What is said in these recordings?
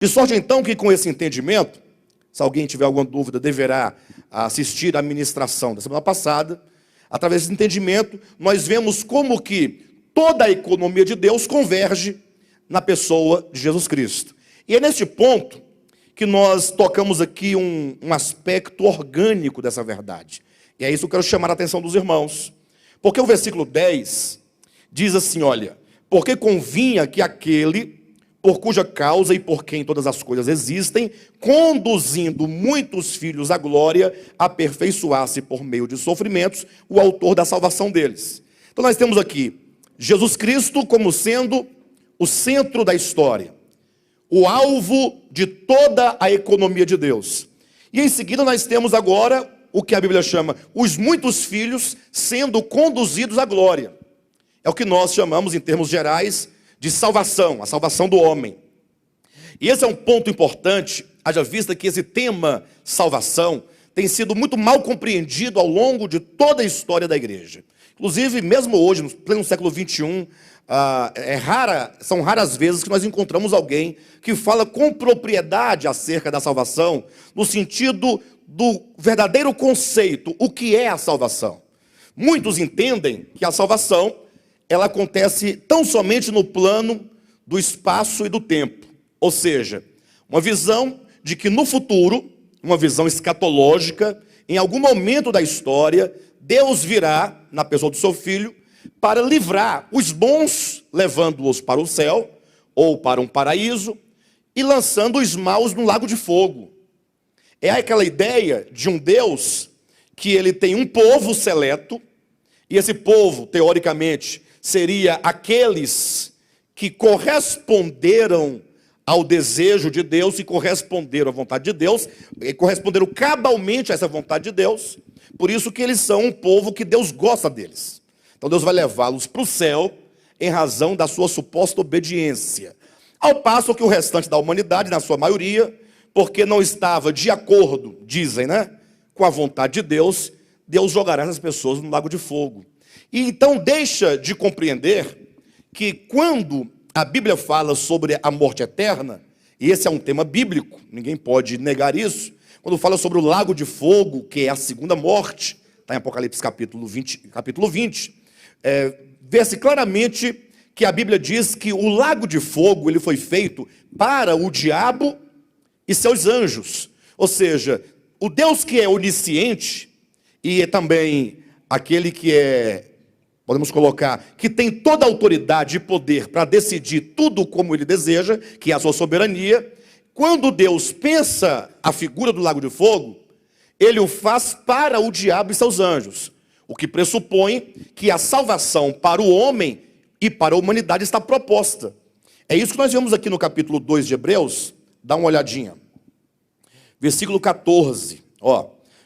De sorte então que com esse entendimento, se alguém tiver alguma dúvida, deverá assistir à ministração da semana passada. Através desse entendimento, nós vemos como que toda a economia de Deus converge na pessoa de Jesus Cristo. E é neste ponto que nós tocamos aqui um aspecto orgânico dessa verdade. E é isso que eu quero chamar a atenção dos irmãos. Porque o versículo 10 diz assim, olha, porque convinha que aquele, por cuja causa e por quem todas as coisas existem, conduzindo muitos filhos à glória, aperfeiçoasse por meio de sofrimentos o autor da salvação deles. Então nós temos aqui Jesus Cristo como sendo o centro da história, o alvo de toda a economia de Deus. E em seguida nós temos agora o que a Bíblia chama os muitos filhos sendo conduzidos à glória. É o que nós chamamos, em termos gerais, de salvação, a salvação do homem. E esse é um ponto importante, haja vista que esse tema salvação tem sido muito mal compreendido ao longo de toda a história da igreja. Inclusive, mesmo hoje, no pleno século XXI, são raras vezes que nós encontramos alguém que fala com propriedade acerca da salvação, no sentido do verdadeiro conceito, o que é a salvação. Muitos entendem que a salvação ela acontece tão somente no plano do espaço e do tempo. Ou seja, uma visão de que no futuro, uma visão escatológica, em algum momento da história, Deus virá, na pessoa do seu Filho, para livrar os bons, levando-os para o céu, ou para um paraíso, e lançando os maus no lago de fogo. É aquela ideia de um Deus que ele tem um povo seleto, e esse povo, teoricamente, seria aqueles que corresponderam ao desejo de Deus e corresponderam à vontade de Deus, e corresponderam cabalmente a essa vontade de Deus. Por isso que eles são um povo que Deus gosta deles. Então Deus vai levá-los para o céu em razão da sua suposta obediência. Ao passo que o restante da humanidade, na sua maioria, porque não estava de acordo, dizem, com a vontade de Deus, Deus jogará essas pessoas no lago de fogo. E então deixa de compreender que quando a Bíblia fala sobre a morte eterna, e esse é um tema bíblico, ninguém pode negar isso, quando fala sobre o lago de fogo, que é a segunda morte, está em Apocalipse capítulo 20, vê-se claramente que a Bíblia diz que o lago de fogo ele foi feito para o diabo e seus anjos. Ou seja, o Deus que é onisciente e é também aquele que podemos colocar, que tem toda a autoridade e poder para decidir tudo como ele deseja, que é a sua soberania, quando Deus pensa a figura do lago de fogo, ele o faz para o diabo e seus anjos, o que pressupõe que a salvação para o homem e para a humanidade está proposta. É isso que nós vemos aqui no capítulo 2 de Hebreus, dá uma olhadinha. Versículo 14,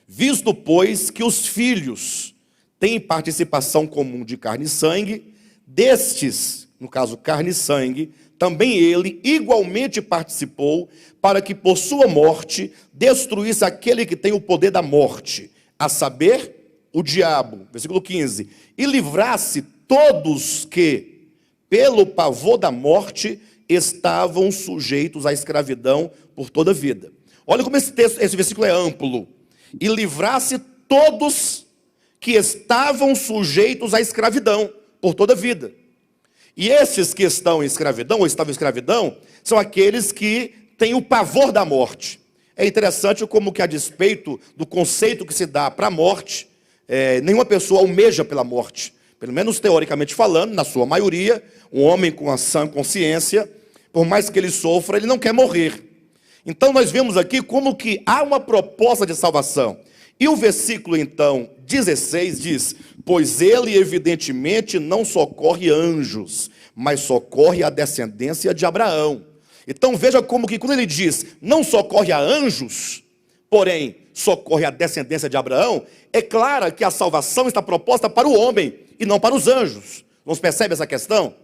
visto, pois, que os filhos têm participação comum de carne e sangue, destes, no caso carne e sangue, também ele igualmente participou, para que por sua morte destruísse aquele que tem o poder da morte, a saber, o diabo. Versículo 15, e livrasse todos que, pelo pavor da morte, estavam sujeitos à escravidão por toda a vida. Olha como esse versículo é amplo. E livrasse todos que estavam sujeitos à escravidão por toda a vida. E esses que estão em escravidão, ou estavam em escravidão, são aqueles que têm o pavor da morte. É interessante como que a despeito do conceito que se dá para a morte, nenhuma pessoa almeja pela morte. Pelo menos teoricamente falando, na sua maioria, um homem com a sã consciência, por mais que ele sofra, ele não quer morrer. Então nós vemos aqui como que há uma proposta de salvação. E o versículo então 16 diz, pois ele evidentemente não socorre anjos, mas socorre a descendência de Abraão. Então veja como que quando ele diz, não socorre a anjos, porém socorre a descendência de Abraão, é claro que a salvação está proposta para o homem e não para os anjos. Não se percebe essa questão?